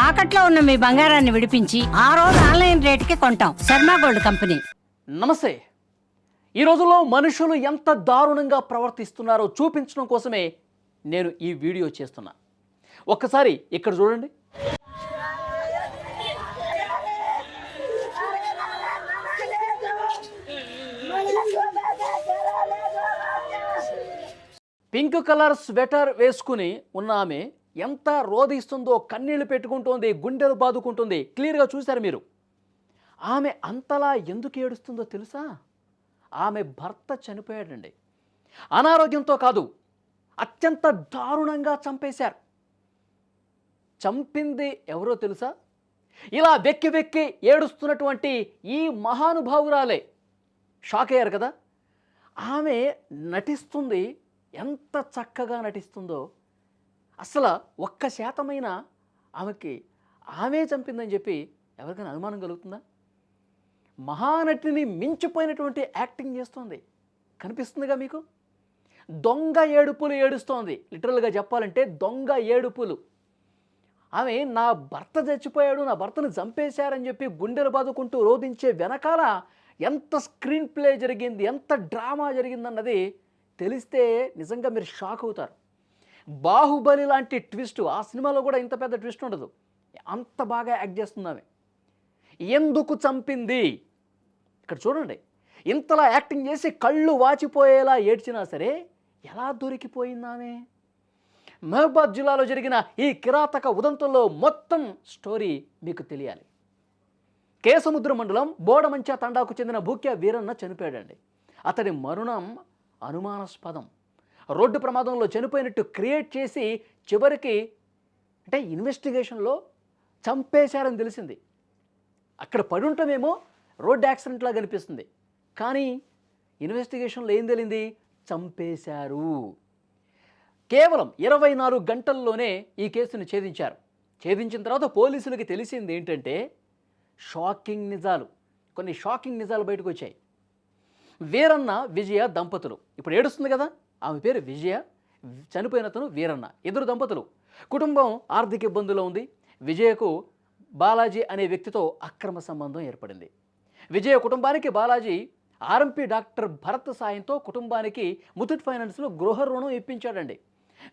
తాకట్లో ఉన్న మీ బంగారాన్ని విడిపించి ఆ రోజు ఆన్లైన్ రేటుకి కొంటాం. Sharma gold company. నమస్తే. ఈ రోజుల్లో మనుషులు ఎంత దారుణంగా ప్రవర్తిస్తున్నారో చూపించడం కోసమే నేను ఈ వీడియో చేస్తున్నా. ఒక్కసారి ఇక్కడ చూడండి. పింక్ కలర్ స్వెటర్ వేసుకుని ఉన్న ఆమె ఎంత రోధిస్తుందో, కన్నీళ్లు పెట్టుకుంటోంది, గుండెలు బాదుకుంటుంది. క్లియర్గా చూశారు మీరు. ఆమె అంతలా ఎందుకు ఏడుస్తుందో తెలుసా? ఆమె భర్త చనిపోయాడండి. అనారోగ్యంతో కాదు, అత్యంత దారుణంగా చంపేశారు. చంపింది ఎవరో తెలుసా? ఇలా వెక్కి వెక్కి ఏడుస్తున్నటువంటి ఈ మహానుభావురాలే. షాక్ అయ్యారు కదా? ఆమె నటిస్తుంది, ఎంత చక్కగా నటిస్తుందో. అసలు 1% ఆమెకి ఆమె చంపిందని చెప్పి ఎవరికైనా అనుమానం కలుగుతుందా? మహానటిని మించిపోయినటువంటి యాక్టింగ్ చేస్తోంది. కనిపిస్తుందిగా మీకు? దొంగ ఏడుపులు ఏడుస్తోంది. లిటరల్గా చెప్పాలంటే దొంగ ఏడుపులు. ఆమె నా భర్త చచ్చిపోయాడు, నా భర్తను చంపేశారని చెప్పి గుండెలు బాదుకుంటూ రోధించే వెనకాల ఎంత స్క్రీన్ ప్లే జరిగింది, ఎంత డ్రామా జరిగిందన్నది తెలిస్తే నిజంగా మీరు షాక్ అవుతారు. బాహుబలి లాంటి ట్విస్ట్, ఆ సినిమాలో కూడా ఇంత పెద్ద ట్విస్ట్ ఉండదు. అంత బాగా యాక్ట్ చేస్తుంది ఆమె. ఎందుకు చంపింది ఇక్కడ చూడండి. ఇంతలా యాక్టింగ్ చేసి కళ్ళు వాచిపోయేలా ఏడ్చినా సరే ఎలా దొరికిపోయింది ఆమె? మహబాద్ జిల్లాలో జరిగిన ఈ కిరాతక ఉదంతంలో మొత్తం స్టోరీ మీకు తెలియాలి. కేసముద్ర మండలం బోడమంచ తండాకు చెందిన భూక్య వీరన్న చనిపోయాడండి. అతడి మరణం అనుమానాస్పదం. రోడ్డు ప్రమాదంలో చనిపోయినట్టు క్రియేట్ చేసి చివరికి అంటే ఇన్వెస్టిగేషన్లో చంపేశారని తెలిసింది. అక్కడ పడుంటమేమో రోడ్ యాక్సిడెంట్లా కనిపిస్తుంది, కానీ ఇన్వెస్టిగేషన్లో ఏం తెలింది? చంపేశారు. కేవలం 24 గంటల్లోనే ఈ కేసును ఛేదించారు. ఛేదించిన తర్వాత పోలీసులకి తెలిసింది ఏంటంటే షాకింగ్ నిజాలు. కొన్ని షాకింగ్ నిజాలు బయటకు వచ్చాయి. వీరన్న విజయ దంపతులు. ఇప్పుడు ఏడుస్తుంది కదా, ఆమె పేరు విజయ, చనిపోయినతను వీరన్న. ఇద్దరు దంపతులు. కుటుంబం ఆర్థిక ఇబ్బందులో ఉంది. విజయకు బాలాజీ అనే వ్యక్తితో అక్రమ సంబంధం ఏర్పడింది. విజయ కుటుంబానికి బాలాజీ ఆర్ఎంపీ డాక్టర్ భరత్ సాయంతో కుటుంబానికి ముతూట్ ఫైనాన్స్లో గృహ రుణం ఇప్పించాడండి.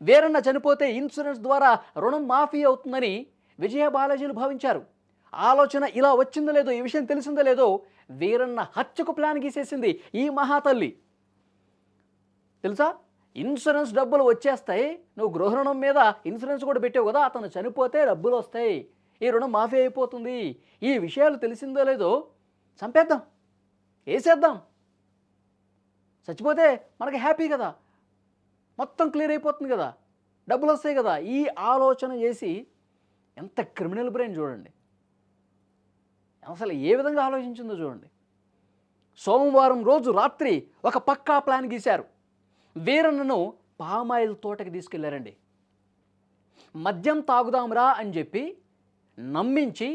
వీరన్న చనిపోతే ఇన్సూరెన్స్ ద్వారా రుణం మాఫీ అవుతుందని విజయ బాలాజీలు భావించారు. ఆలోచన ఇలా వచ్చిందో లేదో, ఈ విషయం తెలిసిందో లేదో, వీరన్న హత్యకు ప్లాన్ గీసేసింది ఈ మహాతల్లి. తెలుసా? ఇన్సూరెన్స్ డబ్బులు వచ్చేస్తాయి, నువ్వు గృహ రుణం మీద ఇన్సూరెన్స్ కూడా పెట్టావు కదా, అతను చనిపోతే డబ్బులు వస్తాయి, ఈ రుణం మాఫీ అయిపోతుంది. ఈ విషయాలు తెలిసిందో లేదో చంపేద్దాం, వేసేద్దాం, చచ్చిపోతే మనకి హ్యాపీ కదా, మొత్తం క్లియర్ అయిపోతుంది కదా, డబ్బులు వస్తాయి కదా. ఈ ఆలోచన చేసి ఎంత క్రిమినల్ బ్రెయిన్ చూడండి. అసలు ఏ విధంగా ఆలోచించిందో చూడండి. సోమవారం రోజు రాత్రి ఒక పక్కా ప్లాన్ గీశారు. వీరన్నను పామాయిల్ తోటకి తీసుకెళ్లారండి. మద్యం తాగుదాంరా అని చెప్పి నమ్మించి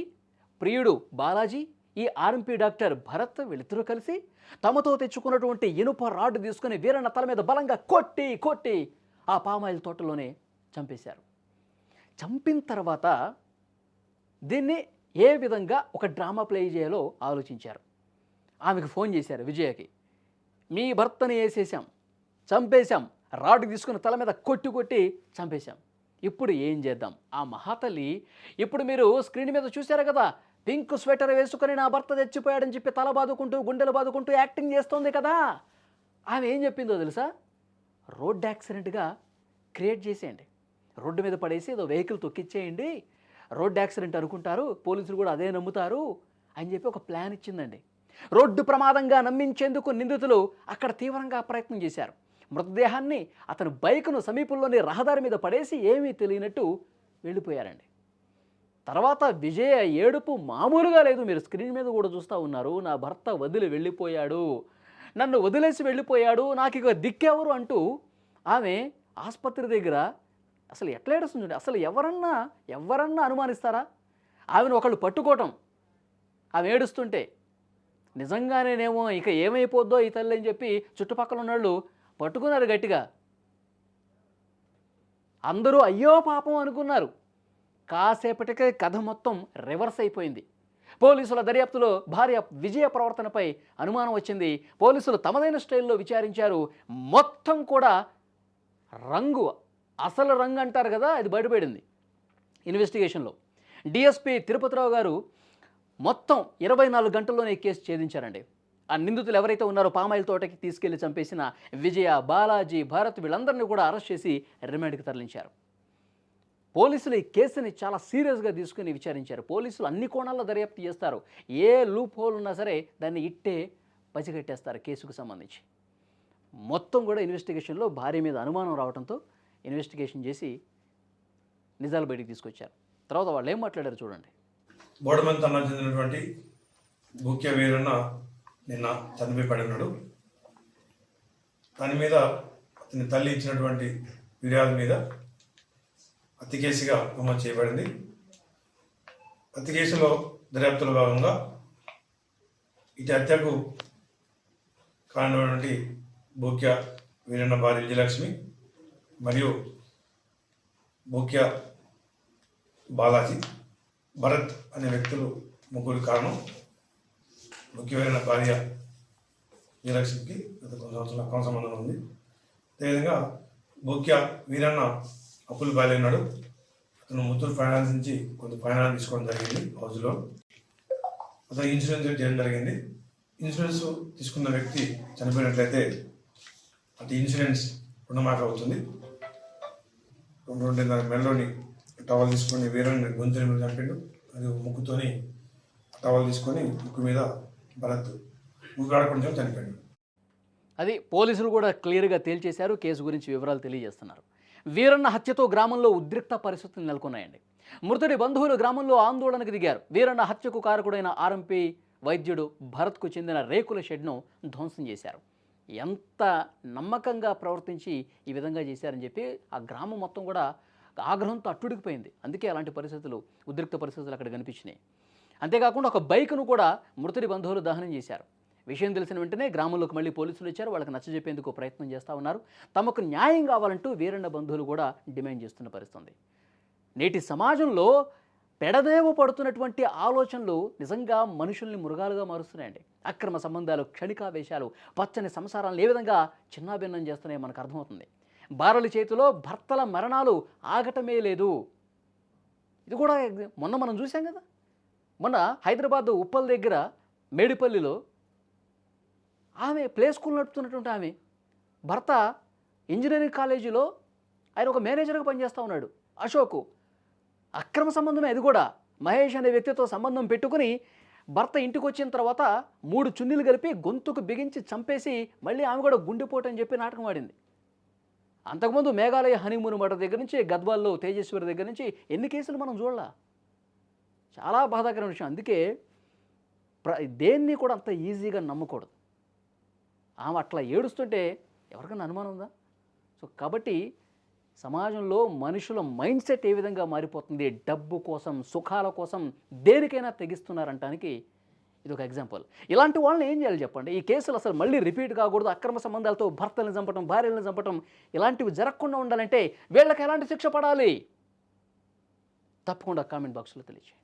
ప్రియుడు బాలాజీ, ఈ ఆర్ఎంపీ డాక్టర్ భరత్ వీళ్ళిద్దరూ కలిసి తమతో తెచ్చుకున్నటువంటి ఇనుప రాడ్డు తీసుకుని వీరన్న తల మీద బలంగా కొట్టి కొట్టి ఆ పామాయిల్ తోటలోనే చంపేశారు. చంపిన తర్వాత దీన్ని ఏ విధంగా ఒక డ్రామా ప్లే చేయాలో ఆలోచించారు. ఆమెకు ఫోన్ చేశారు విజయకి. మీ భర్తని వేసేసాం, చంపేశాం, రాడ్డు తీసుకుని తల మీద కొట్టి కొట్టి చంపేశాం, ఇప్పుడు ఏం చేద్దాం? ఆ మహాతల్లి ఇప్పుడు మీరు స్క్రీన్ మీద చూశారు కదా, పింక్ స్వెటర్ వేసుకొని నా భర్త చచ్చిపోయాడని చెప్పి తల బాదుకుంటూ గుండెలు బాదుకుంటూ యాక్టింగ్ చేస్తోంది కదా. ఆమె ఏం చెప్పిందో తెలుసా? రోడ్ యాక్సిడెంట్గా క్రియేట్ చేసేయండి, రోడ్డు మీద పడేసి ఏదో వెహికల్ తొక్కిచ్చేయండి, రోడ్ యాక్సిడెంట్ అనుకుంటారు, పోలీసులు కూడా అదే నమ్ముతారు అని చెప్పి ఒక ప్లాన్ ఇచ్చిందండి. రోడ్డు ప్రమాదంగా నమ్మించేందుకు నిందితులు అక్కడ తీవ్రంగా ప్రయత్నం చేశారు. మృతదేహాన్ని అతని బైకును సమీపంలోని రహదారి మీద పడేసి ఏమీ తెలియనట్టు వెళ్ళిపోయారండి. తర్వాత విజయ ఏడుపు మామూలుగా లేదు. మీరు స్క్రీన్ మీద కూడా చూస్తూ ఉన్నారు. నా భర్త వదిలి వెళ్ళిపోయాడు, నన్ను వదిలేసి వెళ్ళిపోయాడు, నాకు ఇక దిక్కెవరు అంటూ ఆమె ఆసుపత్రి దగ్గర అసలు ఎట్లా ఏడుస్తుంది. అసలు ఎవరన్నా అనుమానిస్తారా? ఆమెను ఒకళ్ళు పట్టుకోవటం, ఆమె ఏడుస్తుంటే నిజంగానేనేమో ఇక ఏమైపోద్దో ఈ తల్లి అని చెప్పి చుట్టుపక్కల ఉన్నవాళ్ళు పట్టుకున్నారు గట్టిగా. అందరూ అయ్యో పాపం అనుకున్నారు. కాసేపటికే కథ మొత్తం రివర్స్ అయిపోయింది. పోలీసుల దర్యాప్తులో భార్య విజయ ప్రవర్తనపై అనుమానం వచ్చింది. పోలీసులు తమదైన స్టైల్లో విచారించారు. మొత్తం కూడా రంగు, అసలు రంగు అంటారు కదా, అది బయటపడింది ఇన్వెస్టిగేషన్లో. డిఎస్పీ తిరుపతిరావు గారు మొత్తం 24 గంటల్లోనే ఈ కేసు ఛేదించారండి. ఆ నిందితులు ఎవరైతే ఉన్నారో పామాయిల్ తోటకి తీసుకెళ్లి చంపేసిన విజయ, బాలాజీ, భారత్ వీళ్ళందరినీ కూడా అరెస్ట్ చేసి రిమాండ్కి తరలించారు. పోలీసులు ఈ కేసుని చాలా సీరియస్గా తీసుకుని విచారించారు. పోలీసులు అన్ని కోణాల్లో దర్యాప్తు చేస్తారు. ఏ లూప్ హోల్ ఉన్నా సరే దాన్ని ఇట్టే పసిగట్టేస్తారు కేసుకు సంబంధించి. మొత్తం కూడా ఇన్వెస్టిగేషన్లో భార్య మీద అనుమానం రావడంతో ఇన్వెస్టిగేషన్ చేసి నిజాలు బయటికి తీసుకొచ్చారు. తర్వాత వాళ్ళు ఏం మాట్లాడారు చూడండి. బోడమంత చెందినటువంటి ముఖ్య వీరన్న నిన్న చనిపోయి పడినాడు. దాని మీద అతని తల్లి ఇచ్చినటువంటి ఫిర్యాదు మీద హత్య కేసుగా నమోదు చేయబడింది. హత్య కేసులో దర్యాప్తులో భాగంగా ఇటు హత్యకు కారణమైనటువంటి ముఖ్య వీరన్న భార్య విజయలక్ష్మి మరియు ముఖ్య బాలాజీ, భరత్ అనే వ్యక్తులు ముగ్గురు కారణం. ముఖ్యమైన భార్య విజయలక్ష్మికి గత కొన్ని సంవత్సరాల అక్రమ సంబంధం ఉంది. అదేవిధంగా ముఖ్య వీరన్న అప్పులు బాలేనాడు. అతను ముత్తూరు ఫైనాన్స్ నుంచి కొంత ఫైనాన్స్ తీసుకోవడం జరిగింది హౌస్లో. అతను ఇన్సూరెన్స్ చేయడం జరిగింది. ఇన్సూరెన్స్ తీసుకున్న వ్యక్తి చనిపోయినట్లయితే అటు ఇన్సూరెన్స్ రుణమాఫీ అవుతుంది. 2.5 నెలలోని టవల్ తీసుకొని వీరన్న గొంతుని మీద చంపిండు. అది ముక్కుతోని టవల్ తీసుకొని ముక్కు మీద భరత్ ముగ్గురాడకుండా చనిపోయాడు. అది పోలీసులు కూడా క్లియర్గా తేల్చేశారు. కేసు గురించి వివరాలు తెలియజేస్తున్నారు. వీరన్న హత్యతో గ్రామంలో ఉద్రిక్త పరిస్థితులు నెలకొన్నాయండి. మృతుడి బంధువులు గ్రామంలో ఆందోళనకు దిగారు. వీరన్న హత్యకు కారకుడైన ఆర్ఎంపీ వైద్యుడు భరత్కు చెందిన రేకుల షెడ్ను ధ్వంసం చేశారు. ఎంత నమ్మకంగా ప్రవర్తించి ఈ విధంగా చేశారని చెప్పి ఆ గ్రామం మొత్తం కూడా ఆగ్రహంతో అట్టుడికిపోయింది. అందుకే అలాంటి పరిస్థితులు, ఉద్రిక్త పరిస్థితులు అక్కడ కనిపించినాయి. అంతేకాకుండా ఒక బైక్ను కూడా మృతుడి బంధువులు దహనం చేశారు. విషయం తెలిసిన వెంటనే గ్రామంలోకి మళ్ళీ పోలీసులు వచ్చారు. వాళ్ళకి నచ్చజెప్పేందుకు ప్రయత్నం చేస్తూ ఉన్నారు. తమకు న్యాయం కావాలంటూ వీరన్న బంధువులు కూడా డిమాండ్ చేస్తున్న పరిస్థితి. నేటి సమాజంలో పెడదేవ పడుతున్నటువంటి ఆలోచనలు నిజంగా మనుషుల్ని మృగాలుగా మారుస్తున్నాయండి. అక్రమ సంబంధాలు, క్షణికావేశాలు పచ్చని సంసారాలను ఏ విధంగా చిన్నాభిన్నం చేస్తున్నాయో మనకు అర్థమవుతుంది. భార్యల చేతిలో భర్తల మరణాలు ఆగటమే లేదు. ఇది కూడా మొన్న మనం చూసాం కదా. మొన్న హైదరాబాద్ ఉప్పల్ దగ్గర మేడిపల్లిలో ఆమె ప్లే స్కూల్ నడుపుతున్నటువంటి ఆమె భర్త ఇంజనీరింగ్ కాలేజీలో ఆయన ఒక మేనేజర్గా పనిచేస్తూ ఉన్నాడు, అశోక్. అక్రమ సంబంధమే అది కూడా. మహేష్ అనే వ్యక్తితో సంబంధం పెట్టుకుని భర్త ఇంటికి వచ్చిన తర్వాత 3 చున్నీలు కలిపి గొంతుకు బిగించి చంపేసి మళ్ళీ ఆమె కూడా గుండెపోటు అని చెప్పి నాటకం ఆడింది. అంతకుముందు మేఘాలయ హనీమూన్ మర్డర్ దగ్గర నుంచి, గద్వాల్లో తేజేశ్వరి దగ్గర నుంచి ఎన్ని కేసులు మనం చూడాల. చాలా బాధాకరమైన విషయం. అందుకే దేన్ని కూడా అంత ఈజీగా నమ్మకూడదు. ఆమె అట్లా ఏడుస్తుంటే ఎవరికైనా అనుమానం ఉందా? సో కాబట్టి సమాజంలో మనుషుల మైండ్ సెట్ ఏ విధంగా మారిపోతుంది. డబ్బు కోసం, సుఖాల కోసం దేనికైనా తెగిస్తున్నారంటానికి ఇది ఒక ఎగ్జాంపుల్. ఇలాంటి వాళ్ళని ఏం చేయాలి చెప్పండి? ఈ కేసులు అసలు మళ్ళీ రిపీట్ కాకూడదు. అక్రమ సంబంధాలతో భర్తలను చంపటం, భార్యలను చంపటం ఇలాంటివి జరగకుండా ఉండాలంటే వీళ్ళకి ఎలాంటి శిక్ష పడాలి? తప్పకుండా కామెంట్ బాక్స్లో తెలియజేయండి.